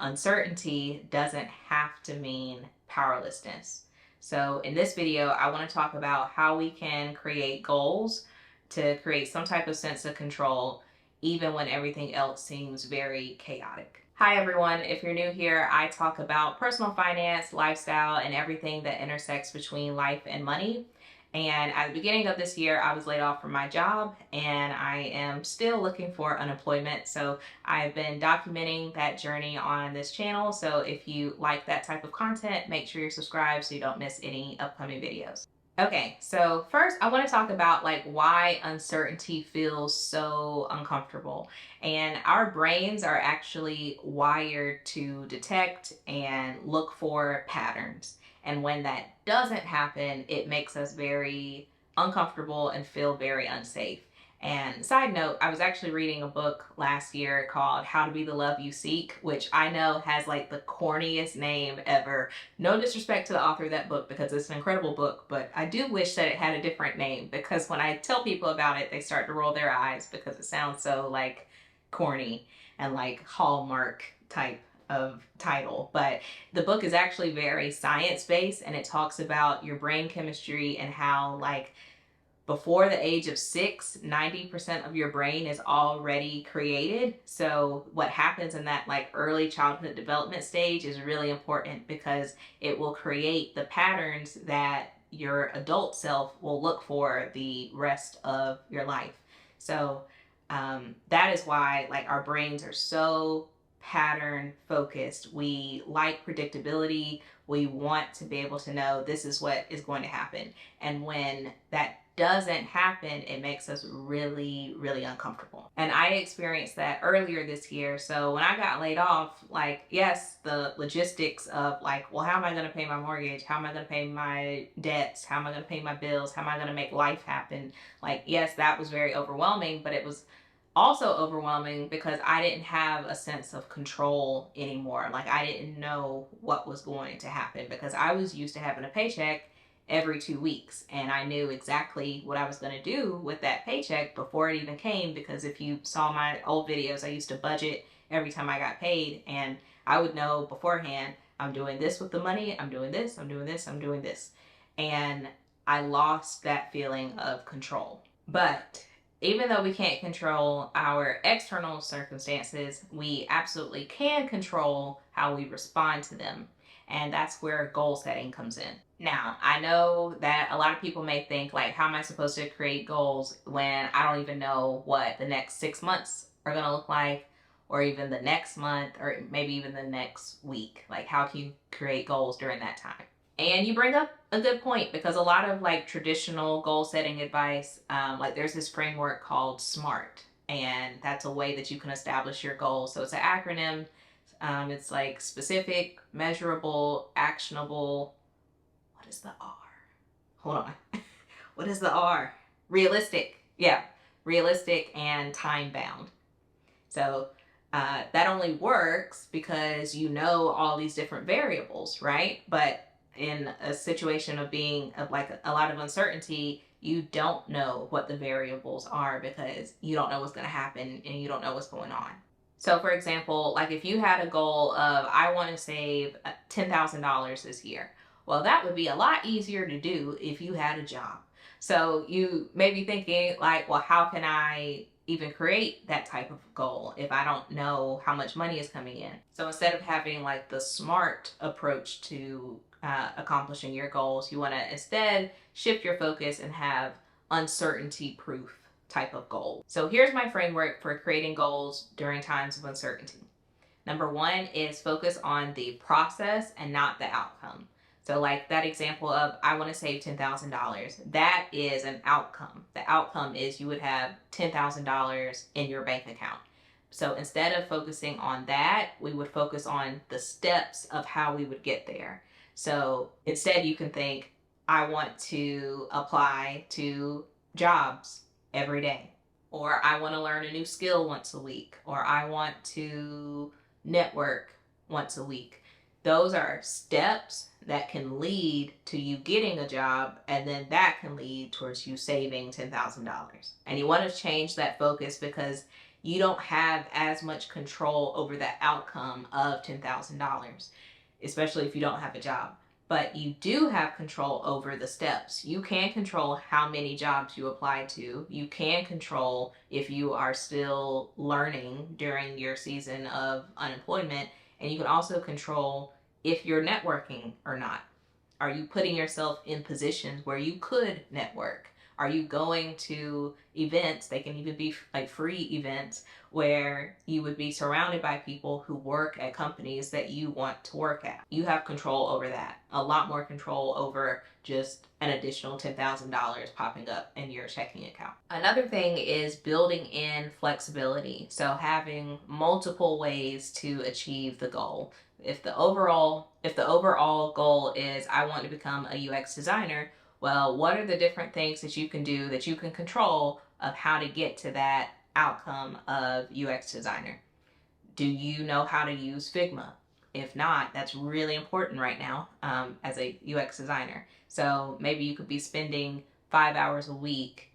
Uncertainty doesn't have to mean powerlessness. So in this video, I want to talk about how we can create goals to create some type of sense of control, even when everything else seems very chaotic. Hi everyone, if you're new here, I talk about personal finance, lifestyle, and everything that intersects between life and money. And at the beginning of this year, I was laid off from my job and I am still looking for unemployment. So I've been documenting that journey on this channel. So if you like that type of content, make sure you're subscribed so you don't miss any upcoming videos. Okay, so first I want to talk about why uncertainty feels so uncomfortable. And our brains are actually wired to detect and look for patterns. And when that doesn't happen, it makes us very uncomfortable and feel very unsafe. And side note, I was actually reading a book last year called How to Be the Love You Seek, which I know has the corniest name ever. No disrespect to the author of that book because it's an incredible book, but I do wish that it had a different name because when I tell people about it, they start to roll their eyes because it sounds so corny and Hallmark type of title. But the book is actually very science-based and it talks about your brain chemistry and how before the age of 6, 90% of your brain is already created. So what happens in that early childhood development stage is really important because it will create the patterns that your adult self will look for the rest of your life. So that is why our brains are so pattern focused. We like predictability. We want to be able to know this is what is going to happen. And when that doesn't happen, it makes us really, really uncomfortable. And I experienced that earlier this year. So when I got laid off, yes, the logistics of well, how am I going to pay my mortgage? How am I going to pay my debts? How am I going to pay my bills? How am I going to make life happen? Yes, that was very overwhelming, but it was also overwhelming because I didn't have a sense of control anymore. I didn't know what was going to happen because I was used to having a paycheck every 2 weeks and I knew exactly what I was going to do with that paycheck before it even came, because if you saw my old videos, I used to budget every time I got paid and I would know beforehand, I'm doing this with the money, I'm doing this, I'm doing this, I'm doing this. And I lost that feeling of control. But even though we can't control our external circumstances, we absolutely can control how we respond to them. And that's where goal setting comes in. Now, I know that a lot of people may think how am I supposed to create goals when I don't even know what the next 6 months are going to look like, or even the next month, or maybe even the next week? How can you create goals during that time? And you bring up a good point because a lot of traditional goal setting advice, there's this framework called SMART, and that's a way that you can establish your goals. So it's an acronym. It's specific, measurable, actionable. What is the R? Hold on. What is the R? Realistic. Yeah, realistic and time bound. So that only works because you know all these different variables, right? But in a situation of being a lot of uncertainty, you don't know what the variables are because you don't know what's going to happen and you don't know what's going on. So for example, if you had a goal of, I want to save $10,000 this year. Well, that would be a lot easier to do if you had a job. So you may be thinking well, how can I even create that type of goal if I don't know how much money is coming in? So instead of having the SMART approach to accomplishing your goals, you want to instead shift your focus and have uncertainty proof type of goal. So here's my framework for creating goals during times of uncertainty. Number 1 is focus on the process and not the outcome. So that example of I want to save $10,000, that is an outcome. The outcome is you would have $10,000 in your bank account. So instead of focusing on that, we would focus on the steps of how we would get there. So instead you can think, I want to apply to jobs every day, or I want to learn a new skill once a week, or I want to network once a week. Those are steps that can lead to you getting a job, and then that can lead towards you saving $10,000. And you want to change that focus because you don't have as much control over the outcome of $10,000, especially if you don't have a job. But you do have control over the steps. You can control how many jobs you apply to. You can control if you are still learning during your season of unemployment. And you can also control if you're networking or not. Are you putting yourself in positions where you could network? Are you going to events? They can even be like free events where you would be surrounded by people who work at companies that you want to work at. You have control over that. A lot more control over just an additional $10,000 popping up in your checking account. Another thing is building in flexibility. So having multiple ways to achieve the goal. If the overall goal is I want to become a UX designer, well, what are the different things that you can do that you can control of how to get to that outcome of UX designer? Do you know how to use Figma? If not, that's really important right now as a UX designer. So maybe you could be spending 5 hours a week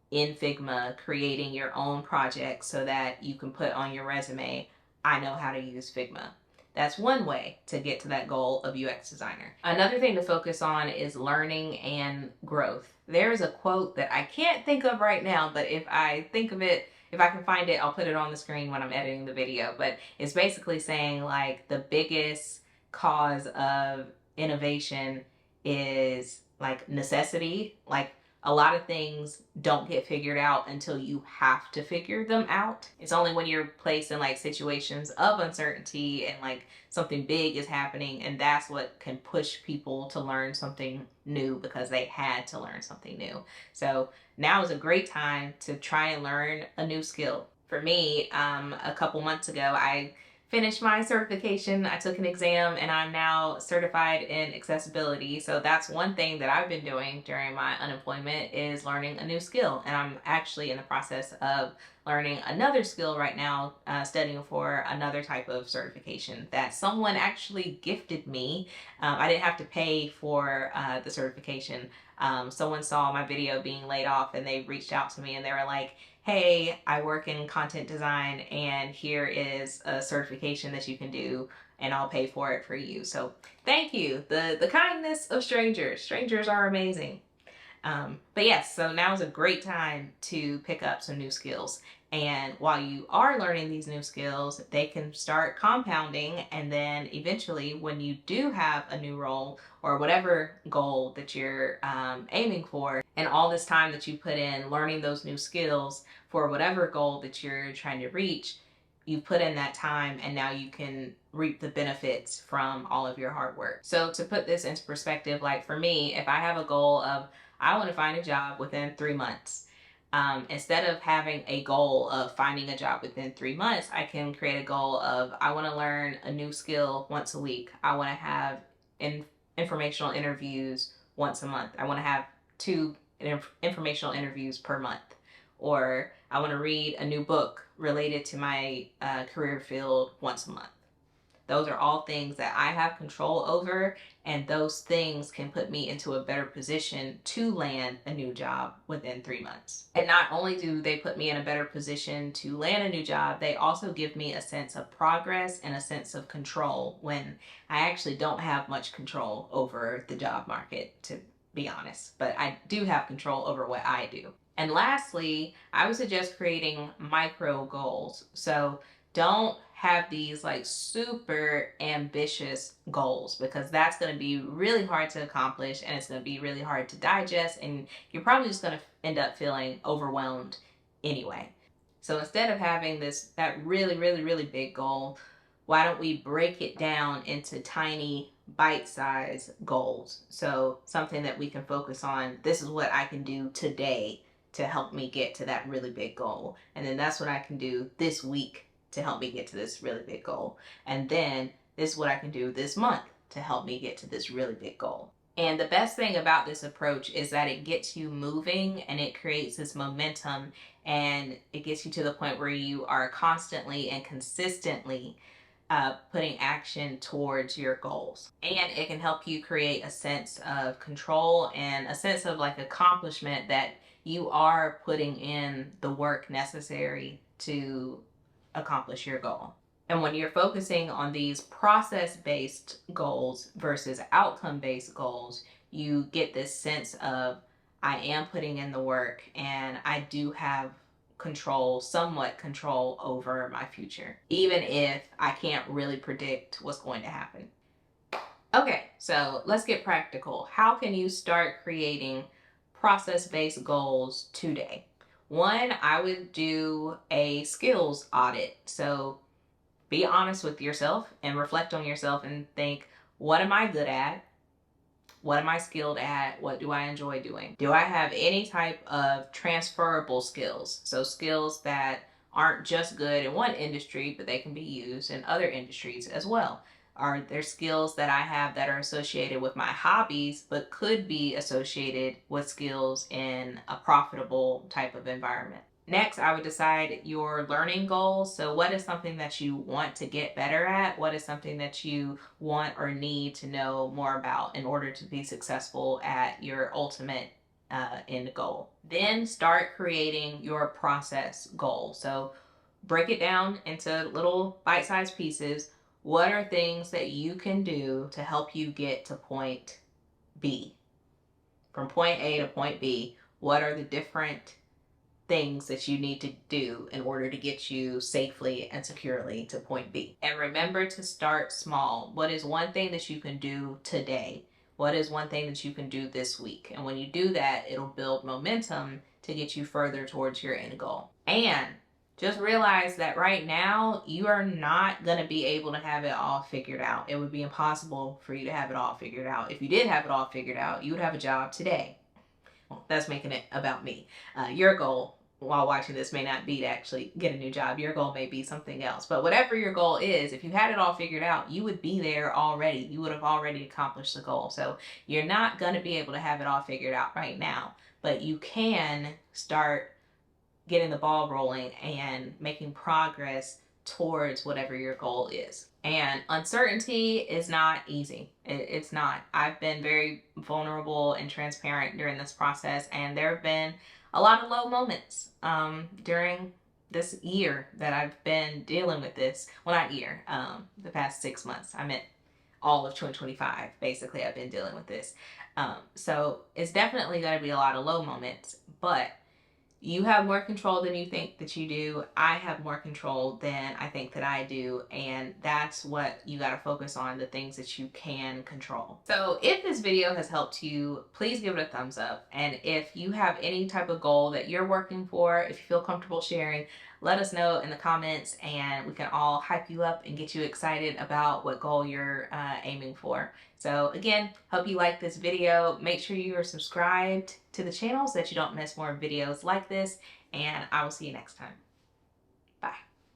in Figma creating your own project so that you can put on your resume, I know how to use Figma. That's one way to get to that goal of UX designer. Another thing to focus on is learning and growth. There's a quote that I can't think of right now, but if I think of it, if I can find it, I'll put it on the screen when I'm editing the video. But it's basically saying like the biggest cause of innovation is like necessity. Like a lot of things don't get figured out until you have to figure them out. It's only when you're placed in like situations of uncertainty and like something big is happening, and that's what can push people to learn something new because they had to learn something new. So now is a great time to try and learn a new skill. For me, a couple months ago, I finished my certification. I took an exam and I'm now certified in accessibility. So that's one thing that I've been doing during my unemployment is learning a new skill. And I'm actually in the process of learning another skill right now, studying for another type of certification that someone actually gifted me. I didn't have to pay for the certification. Someone saw my video being laid off and they reached out to me and they were like, hey, I work in content design and here is a certification that you can do and I'll pay for it for you. So thank you. The kindness of strangers. Strangers are amazing. But yes, so now is a great time to pick up some new skills. And while you are learning these new skills, they can start compounding. And then eventually, when you do have a new role or whatever goal that you're aiming for, and all this time that you put in learning those new skills for whatever goal that you're trying to reach, you put in that time and now you can reap the benefits from all of your hard work. So to put this into perspective, like for me, if I have a goal of I want to find a job within 3 months, instead of having a goal of finding a job within 3 months, I can create a goal of I want to learn a new skill once a week. I want to have informational interviews once a month. I want to have 2 informational interviews per month. Or I want to read a new book related to my career field once a month. Those are all things that I have control over, and those things can put me into a better position to land a new job within 3 months. And not only do they put me in a better position to land a new job, they also give me a sense of progress and a sense of control when I actually don't have much control over the job market, to be honest. But I do have control over what I do. And lastly, I would suggest creating micro goals. So don't have these like super ambitious goals because that's going to be really hard to accomplish and it's going to be really hard to digest and you're probably just going to end up feeling overwhelmed anyway. So instead of having that really big goal, why don't we break it down into tiny bite-sized goals? So something that we can focus on, this is what I can do today to help me get to that really big goal. And then that's what I can do this week to help me get to this really big goal. And then this is what I can do this month to help me get to this really big goal. And the best thing about this approach is that it gets you moving and it creates this momentum and it gets you to the point where you are constantly and consistently putting action towards your goals. And it can help you create a sense of control and a sense of like accomplishment that you are putting in the work necessary to accomplish your goal. And when you're focusing on these process-based goals versus outcome-based goals, you get this sense of, I am putting in the work and I do have control, somewhat control over my future, even if I can't really predict what's going to happen. Okay, so let's get practical. How can you start creating process-based goals today? One, I would do a skills audit. So be honest with yourself and reflect on yourself and think, what am I good at? What am I skilled at? What do I enjoy doing? Do I have any type of transferable skills? So skills that aren't just good in one industry, but they can be used in other industries as well. Are there skills that I have that are associated with my hobbies, but could be associated with skills in a profitable type of environment? Next, I would decide your learning goals. So what is something that you want to get better at? What is something that you want or need to know more about in order to be successful at your ultimate end goal? Then start creating your process goal. So break it down into little bite-sized pieces. What are things that you can do to help you get to point B? From point A to point B, what are the different things that you need to do in order to get you safely and securely to point B? And remember to start small. What is one thing that you can do today? What is one thing that you can do this week? And when you do that, it'll build momentum to get you further towards your end goal. And just realize that right now, you are not going to be able to have it all figured out. It would be impossible for you to have it all figured out. If you did have it all figured out, you would have a job today. Well, that's making it about me. Your goal while watching this may not be to actually get a new job. Your goal may be something else. But whatever your goal is, if you had it all figured out, you would be there already. You would have already accomplished the goal. So you're not going to be able to have it all figured out right now. But you can start getting the ball rolling and making progress towards whatever your goal is. And uncertainty is not easy. It's not. I've been very vulnerable and transparent during this process, and there have been a lot of low moments during this year that I've been dealing with this. Well, not year, the past 6 months. I meant all of 2025. Basically, I've been dealing with this. So it's definitely going to be a lot of low moments, but you have more control than you think that you do. I have more control than I think that I do. And that's what you got to focus on, the things that you can control. So if this video has helped you, please give it a thumbs up. And if you have any type of goal that you're working for, if you feel comfortable sharing, let us know in the comments and we can all hype you up and get you excited about what goal you're aiming for. So again, hope you like this video. Make sure you are subscribed to the channel so that you don't miss more videos like this, and I will see you next time. Bye.